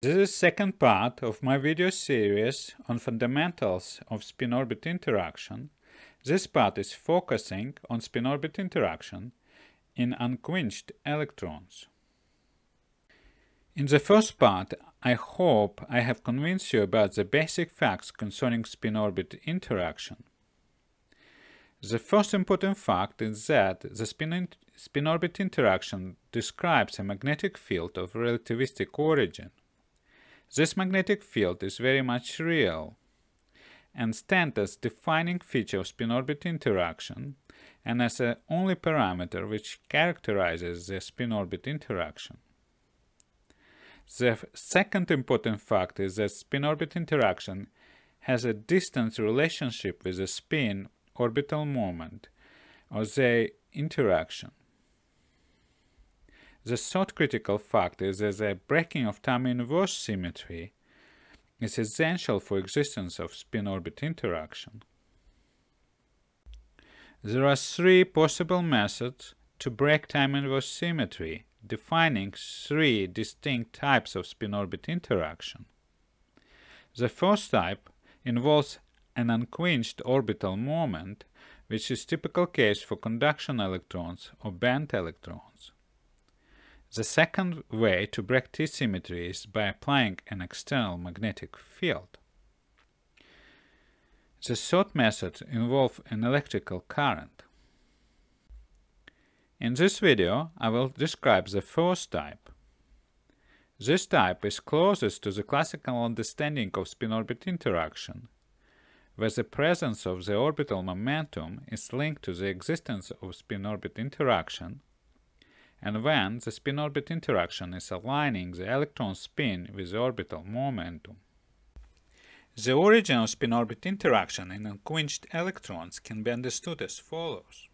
This is the second part of my video series on fundamentals of spin-orbit interaction. This part is focusing on spin-orbit interaction in unquenched electrons. In the first part, I hope I have convinced you about the basic facts concerning spin-orbit interaction. The first important fact is that the spin-orbit interaction describes a magnetic field of relativistic origin. This magnetic field is very much real and stands as defining feature of spin-orbit interaction and as the only parameter which characterizes the spin-orbit interaction. The second important fact is that spin-orbit interaction has a distant relationship with the spin-orbital moment of the interaction. The third critical fact is that the breaking of time-inverse symmetry is essential for existence of spin-orbit interaction. There are three possible methods to break time-inverse symmetry, defining three distinct types of spin-orbit interaction. The first type involves an unquenched orbital moment, which is typical case for conduction electrons or band electrons. The second way to break T-symmetry is by applying an external magnetic field. The third method involves an electrical current. In this video, I will describe the first type. This type is closest to the classical understanding of spin-orbit interaction, where the presence of the orbital momentum is linked to the existence of spin-orbit interaction, and when the spin-orbit interaction is aligning the electron spin with the orbital momentum. The origin of spin-orbit interaction in unquenched electrons can be understood as follows.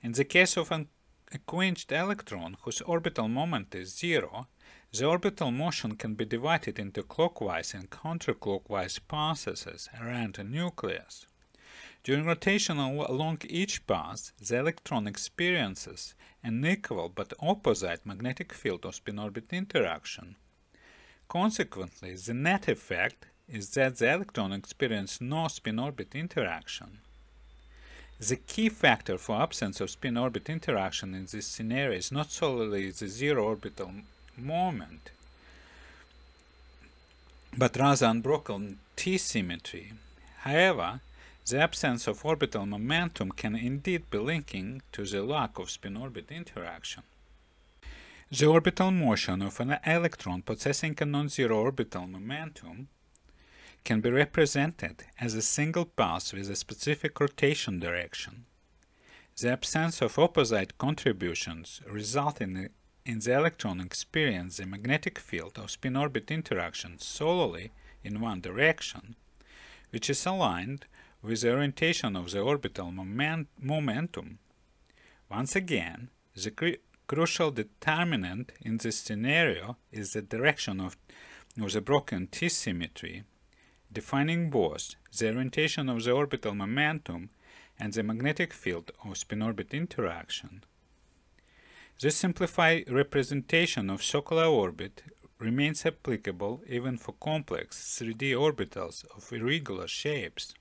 In the case of an unquenched electron whose orbital moment is zero, the orbital motion can be divided into clockwise and counterclockwise passes around a nucleus. During rotation along each path, the electron experiences an equal but opposite magnetic field of spin-orbit interaction. Consequently, the net effect is that the electron experiences no spin-orbit interaction. The key factor for absence of spin-orbit interaction in this scenario is not solely the zero orbital moment, but rather unbroken T-symmetry. However, the absence of orbital momentum can indeed be linking to the lack of spin-orbit interaction. The orbital motion of an electron possessing a non-zero orbital momentum can be represented as a single path with a specific rotation direction. The absence of opposite contributions results in the electron experience the magnetic field of spin-orbit interaction solely in one direction, which is aligned with the orientation of the orbital momentum. Once again, the crucial determinant in this scenario is the direction of the broken T-symmetry, defining both the orientation of the orbital momentum and the magnetic field of spin-orbit interaction. This simplified representation of circular orbit remains applicable even for complex 3D orbitals of irregular shapes.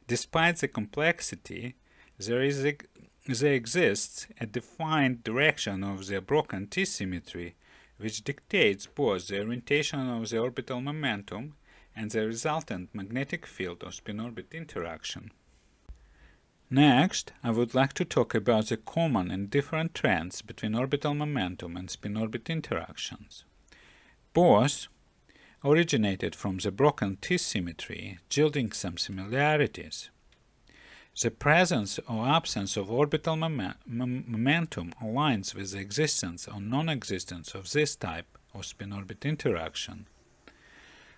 Despite the complexity, there exists a defined direction of the broken T-symmetry, which dictates both the orientation of the orbital momentum and the resultant magnetic field of spin-orbit interaction. Next, I would like to talk about the common and different trends between orbital momentum and spin-orbit interactions. Both originated from the broken T-symmetry, yielding some similarities. The presence or absence of orbital momentum aligns with the existence or non-existence of this type of spin-orbit interaction.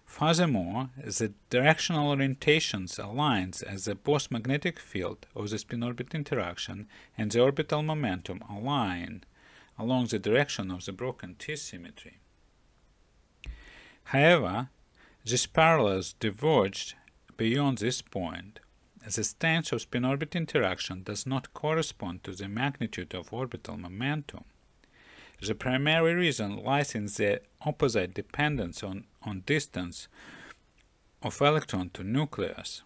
Furthermore, the directional orientations aligns as the both magnetic field of the spin-orbit interaction and the orbital momentum align along the direction of the broken T-symmetry. However, these parallels diverged beyond this point. The stance of spin-orbit interaction does not correspond to the magnitude of orbital momentum. The primary reason lies in the opposite dependence on distance of electron to nucleus.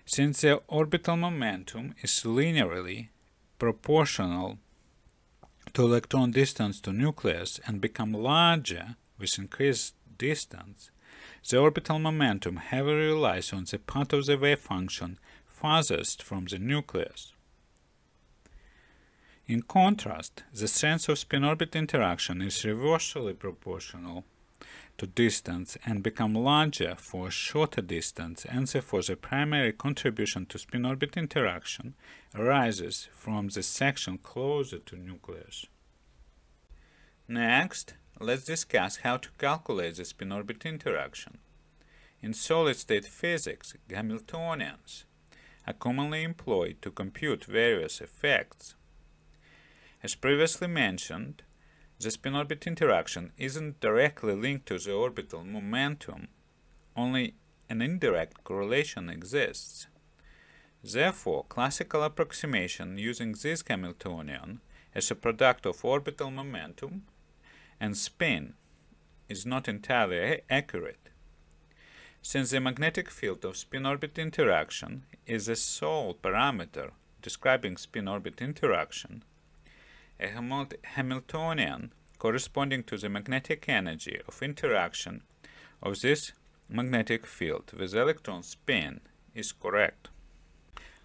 Since the orbital momentum is linearly proportional to electron distance to nucleus and become larger with increased distance, the orbital momentum heavily relies on the part of the wave function farthest from the nucleus. In contrast, the strength of spin-orbit interaction is reversely proportional to distance and become larger for a shorter distance, and therefore the primary contribution to spin-orbit interaction arises from the section closer to nucleus. Next, let's discuss how to calculate the spin-orbit interaction. In solid-state physics, Hamiltonians are commonly employed to compute various effects. As previously mentioned, the spin-orbit interaction isn't directly linked to the orbital momentum, only an indirect correlation exists. Therefore, classical approximation using this Hamiltonian as a product of orbital momentum and spin is not entirely accurate. Since the magnetic field of spin-orbit interaction is the sole parameter describing spin-orbit interaction, a Hamiltonian corresponding to the magnetic energy of interaction of this magnetic field with electron spin is correct.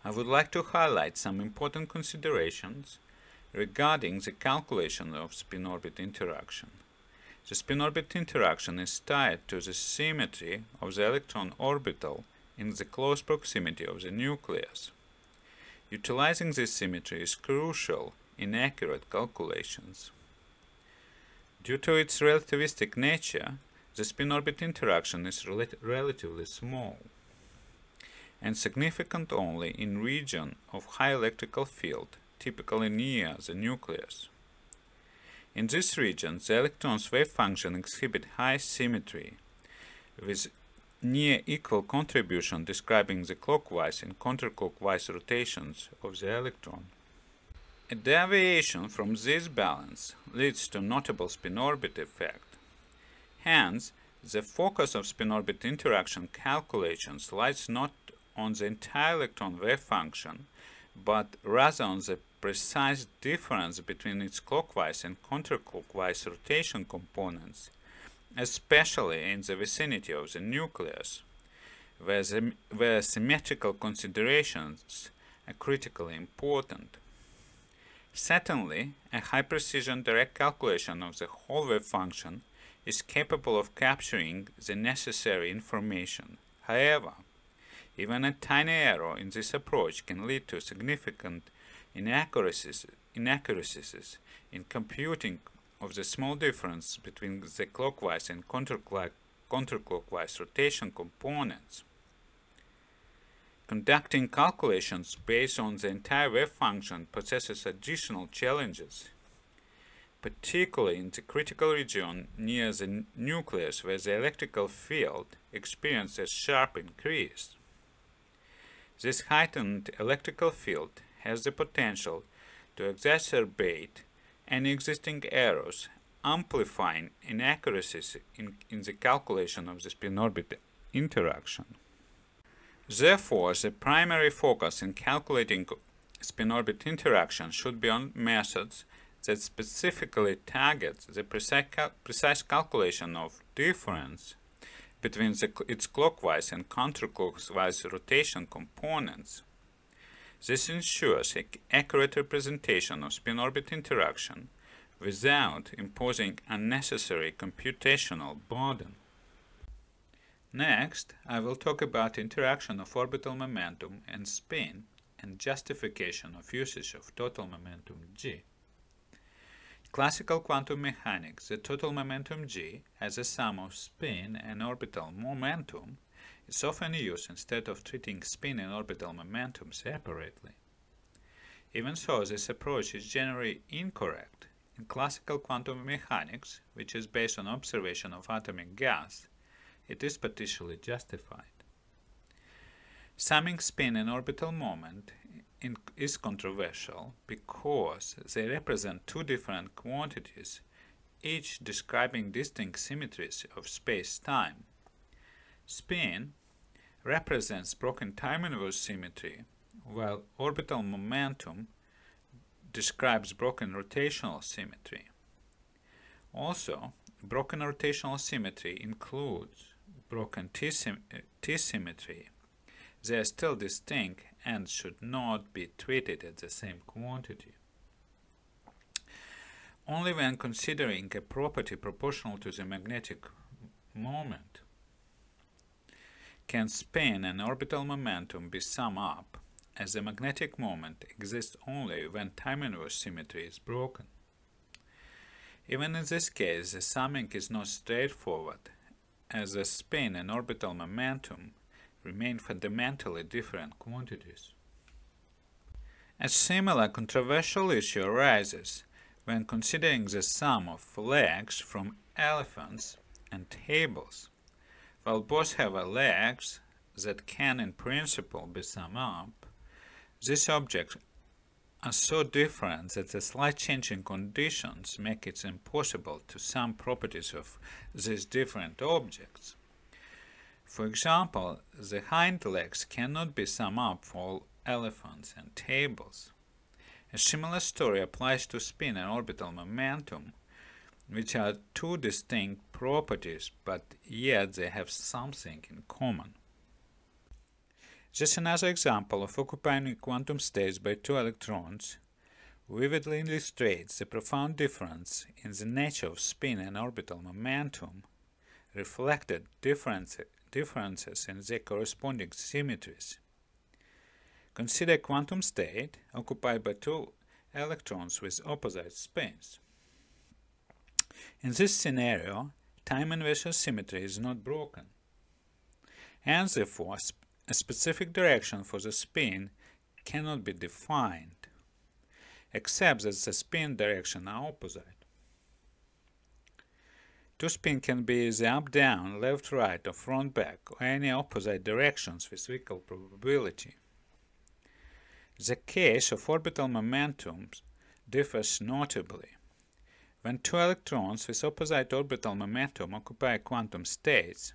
I would like to highlight some important considerations regarding the calculation of spin-orbit interaction. The spin-orbit interaction is tied to the symmetry of the electron orbital in the close proximity of the nucleus. Utilizing this symmetry is crucial in accurate calculations. Due to its relativistic nature, the spin-orbit interaction is relatively small and significant only in region of high electrical field, typically near the nucleus. In this region, the electron's wave function exhibit high symmetry, with near equal contribution describing the clockwise and counterclockwise rotations of the electron. A deviation from this balance leads to notable spin-orbit effect. Hence, the focus of spin-orbit interaction calculations lies not on the entire electron wave function, but rather on the precise difference between its clockwise and counterclockwise rotation components, especially in the vicinity of the nucleus, where symmetrical considerations are critically important. Certainly, a high-precision direct calculation of the whole wave function is capable of capturing the necessary information. However, even a tiny error in this approach can lead to significant inaccuracies in computing of the small difference between the clockwise and counterclockwise rotation components. Conducting calculations based on the entire wave function possesses additional challenges, particularly in the critical region near the nucleus where the electrical field experiences a sharp increase. This heightened electrical field has the potential to exacerbate any existing errors, amplifying inaccuracies in the calculation of the spin-orbit interaction. Therefore, the primary focus in calculating spin-orbit interaction should be on methods that specifically target the precise calculation of difference between its clockwise and counterclockwise rotation components. This ensures an accurate representation of spin-orbit interaction without imposing unnecessary computational burden. Next, I will talk about interaction of orbital momentum and spin and justification of usage of total momentum g. Classical quantum mechanics, the total momentum g as a sum of spin and orbital momentum is often used instead of treating spin and orbital momentum separately. Even so, this approach is generally incorrect. In classical quantum mechanics, which is based on observation of atomic gas, it is partially justified. Summing spin and orbital moment is controversial because they represent two different quantities, each describing distinct symmetries of space-time. Spin represents broken time-inverse symmetry, while orbital momentum describes broken rotational symmetry. Also, broken rotational symmetry includes broken T-symmetry. They are still distinct and should not be treated as the same quantity. Only when considering a property proportional to the magnetic moment can spin and orbital momentum be summed up, as the magnetic moment exists only when time-inverse symmetry is broken. Even in this case, the summing is not straightforward, as the spin and orbital momentum remain fundamentally different quantities. A similar controversial issue arises when considering the sum of legs from elephants and tables. While both have legs that can in principle be summed up, these objects are so different that the slight change in conditions make it impossible to sum properties of these different objects. For example, the hind legs cannot be summed up for elephants and tables. A similar story applies to spin and orbital momentum, which are two distinct properties, but yet they have something in common. Just another example of occupying quantum states by two electrons vividly illustrates the profound difference in the nature of spin and orbital momentum, reflected differences in their corresponding symmetries. Consider a quantum state occupied by two electrons with opposite spins. In this scenario, time-inverse symmetry is not broken, and therefore a specific direction for the spin cannot be defined, except that the spin directions are opposite. Two spins can be either up-down, left-right, or front-back, or any opposite directions with equal probability. The case of orbital momentum differs notably. When two electrons with opposite orbital momentum occupy quantum states,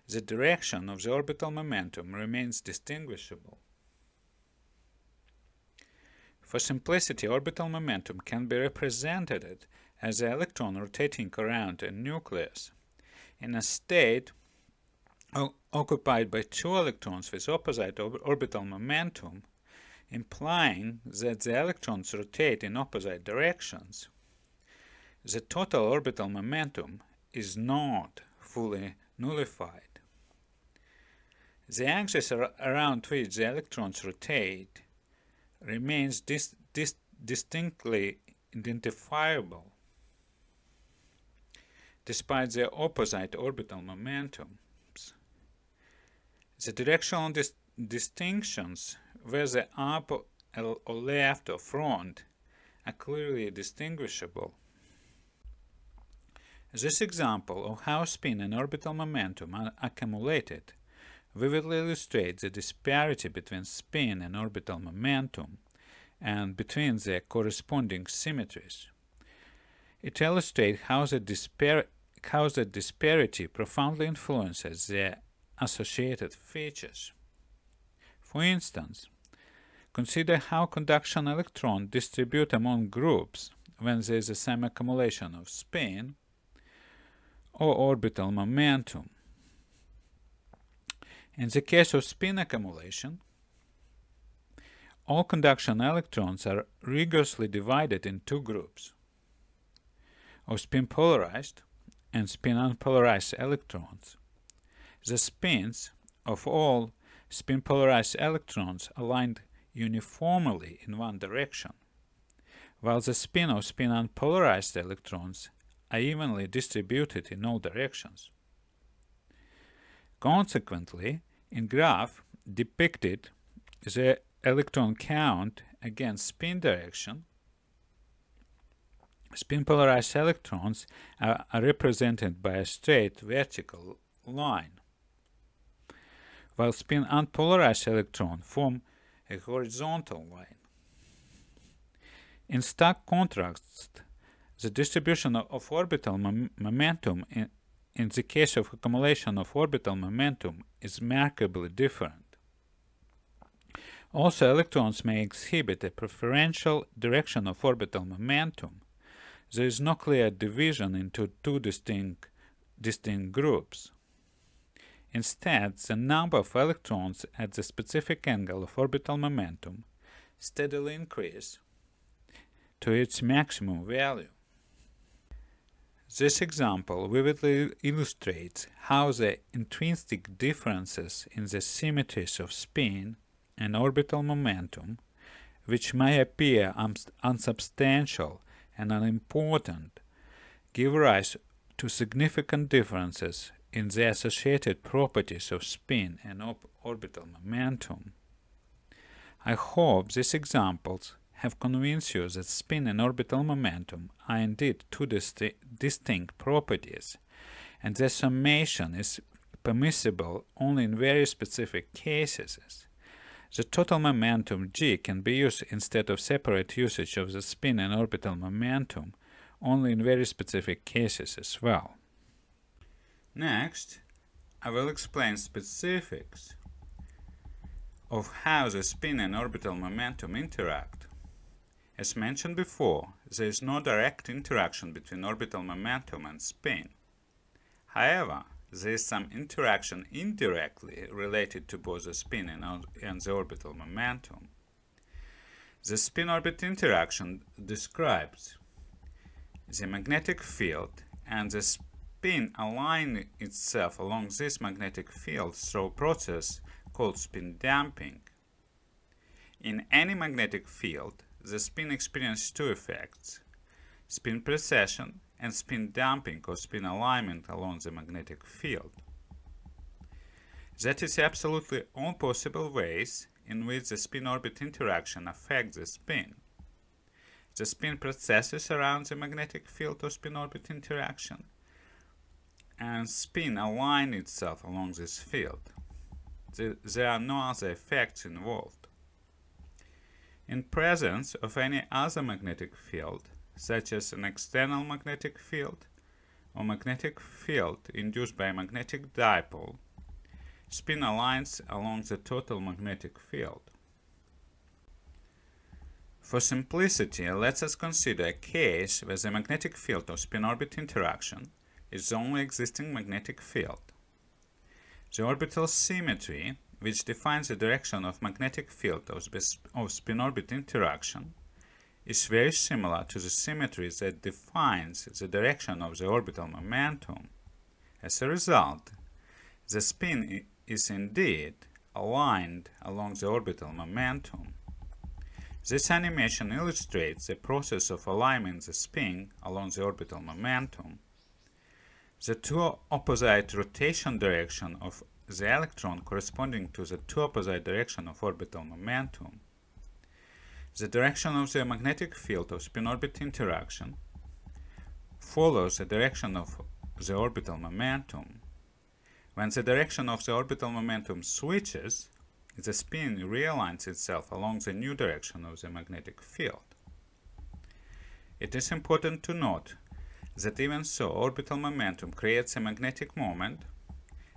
the direction of the orbital momentum remains distinguishable. For simplicity, orbital momentum can be represented as the electron rotating around a nucleus in a state occupied by two electrons with opposite orbital momentum, implying that the electrons rotate in opposite directions. The total orbital momentum is not fully nullified. The axis around which the electrons rotate remains distinctly identifiable despite their opposite orbital momentums. The directional distinctions, whether up or left or front, are clearly distinguishable. This example of how spin and orbital momentum are accumulated vividly illustrates the disparity between spin and orbital momentum and between their corresponding symmetries. It illustrates how the disparity profoundly influences their associated features. For instance, consider how conduction electrons distribute among groups when there is the same accumulation of spin or orbital momentum. In the case of spin accumulation, all conduction electrons are rigorously divided in two groups of spin-polarized and spin-unpolarized electrons. The spins of all spin-polarized electrons aligned uniformly in one direction, while the spin of spin-unpolarized electrons are evenly distributed in all directions. Consequently, in graph depicted the electron count against spin direction, spin-polarized electrons are represented by a straight vertical line, while spin-unpolarized electrons form a horizontal line. In stark contrast, the distribution of orbital momentum in the case of accumulation of orbital momentum is markedly different. Also, electrons may exhibit a preferential direction of orbital momentum. There is no clear division into two distinct groups. Instead, the number of electrons at the specific angle of orbital momentum steadily increases to its maximum value. This example vividly illustrates how the intrinsic differences in the symmetries of spin and orbital momentum, which may appear unsubstantial and unimportant, give rise to significant differences in the associated properties of spin and orbital momentum. I hope these examples have convinced you that spin and orbital momentum are indeed two distinct properties, and their summation is permissible only in very specific cases. The total momentum g can be used instead of separate usage of the spin and orbital momentum only in very specific cases as well. Next, I will explain specifics of how the spin and orbital momentum interact. As mentioned before, there is no direct interaction between orbital momentum and spin. However, there is some interaction indirectly related to both the spin and the orbital momentum. The spin-orbit interaction describes the magnetic field, and the spin aligns itself along this magnetic field through a process called spin damping. In any magnetic field, the spin experiences two effects: spin precession and spin damping or spin alignment along the magnetic field. That is absolutely all possible ways in which the spin-orbit interaction affects the spin. The spin precesses around the magnetic field of spin-orbit interaction, and spin aligns itself along this field. There are no other effects involved. In presence of any other magnetic field, such as an external magnetic field or magnetic field induced by a magnetic dipole, spin aligns along the total magnetic field. For simplicity, let us consider a case where the magnetic field of spin-orbit interaction is the only existing magnetic field. The orbital symmetry, which defines the direction of magnetic field of spin-orbit interaction, is very similar to the symmetry that defines the direction of the orbital momentum. As a result, the spin is indeed aligned along the orbital momentum. This animation illustrates the process of aligning the spin along the orbital momentum. The two opposite rotation direction of the electron corresponding to the two opposite direction of orbital momentum. The direction of the magnetic field of spin-orbit interaction follows the direction of the orbital momentum. When the direction of the orbital momentum switches, the spin realigns itself along the new direction of the magnetic field. It is important to note that even so orbital momentum creates a magnetic moment,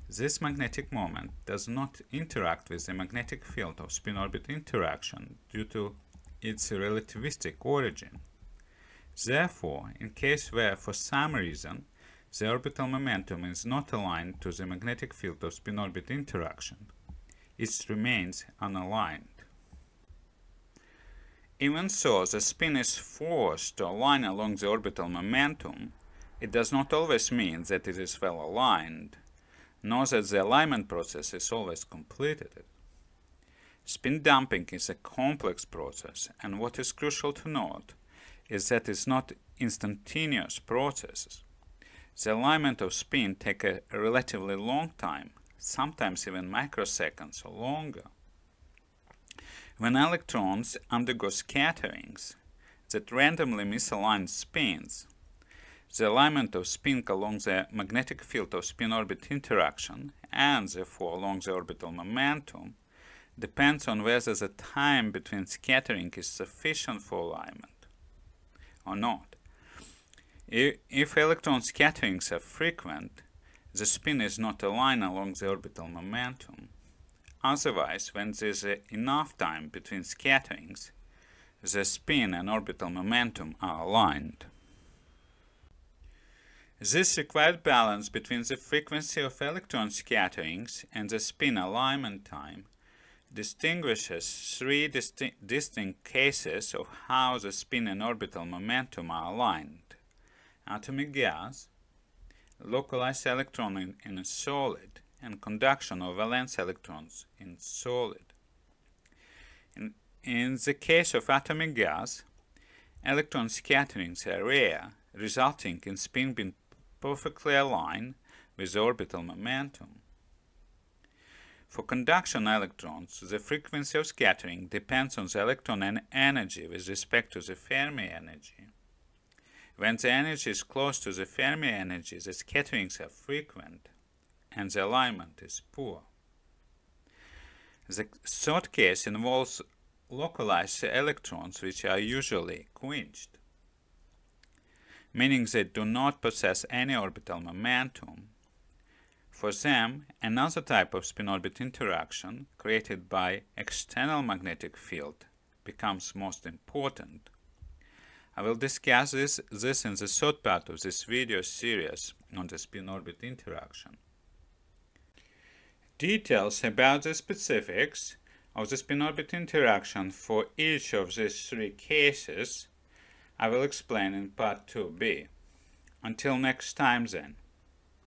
this magnetic moment does not interact with the magnetic field of spin-orbit interaction due to its relativistic origin. Therefore, in case where for some reason the orbital momentum is not aligned to the magnetic field of spin-orbit interaction, it remains unaligned. Even so, the spin is forced to align along the orbital momentum. It does not always mean that it is well aligned, nor that the alignment process is always completed. Spin damping is a complex process, and what is crucial to note is that it is not instantaneous processes. The alignment of spin takes a relatively long time, sometimes even microseconds or longer. When electrons undergo scatterings that randomly misalign spins, the alignment of spin along the magnetic field of spin-orbit interaction, and therefore along the orbital momentum, depends on whether the time between scattering is sufficient for alignment or not. If electron scatterings are frequent, the spin is not aligned along the orbital momentum. Otherwise, when there is enough time between scatterings, the spin and orbital momentum are aligned. This required balance between the frequency of electron scatterings and the spin alignment time distinguishes three distinct cases of how the spin and orbital momentum are aligned: atomic gas, localized electron in a solid, and conduction of valence electrons in solid. In the case of atomic gas, electron scatterings are rare, resulting in spin being perfectly aligned with the orbital momentum. For conduction electrons, the frequency of scattering depends on the electron energy with respect to the Fermi energy. When the energy is close to the Fermi energy, the scatterings are frequent and the alignment is poor. The third case involves localized electrons, which are usually quenched, meaning they do not possess any orbital momentum. For them, another type of spin-orbit interaction created by external magnetic field becomes most important. I will discuss this in the third part of this video series on the spin-orbit interaction. Details about the specifics of the spin-orbit interaction for each of these three cases I will explain in part 2b. Until next time then.